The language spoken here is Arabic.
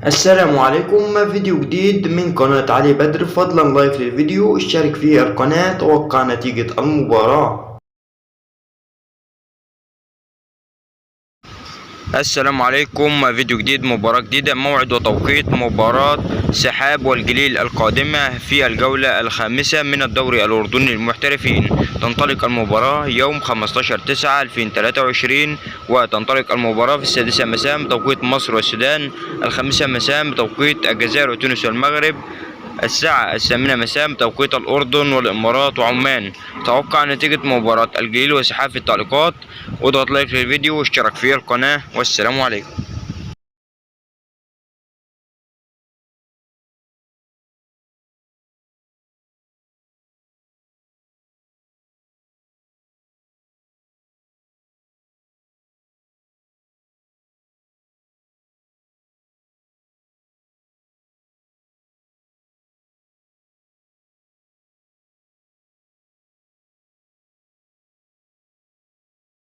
السلام عليكم. فيديو جديد من قناة علي بدر. فضلا لايك للفيديو، اشترك في القناة، توقع نتيجة المباراة. السلام عليكم. فيديو جديد، مباراة جديدة، موعد وتوقيت مباراة سحاب والجليل القادمة في الجولة الخامسة من الدوري الأردني للمحترفين. تنطلق المباراة يوم 15/9/2023، وتنطلق المباراة في 6 مساء بتوقيت مصر والسودان، 5 مساء بتوقيت الجزائر وتونس والمغرب، الساعة 8 مساء بتوقيت الأردن والإمارات وعمان. توقع نتيجة مباراة الجليل وسحاب في التعليقات، واضغط لايك للفيديو واشترك في القناة، والسلام عليكم.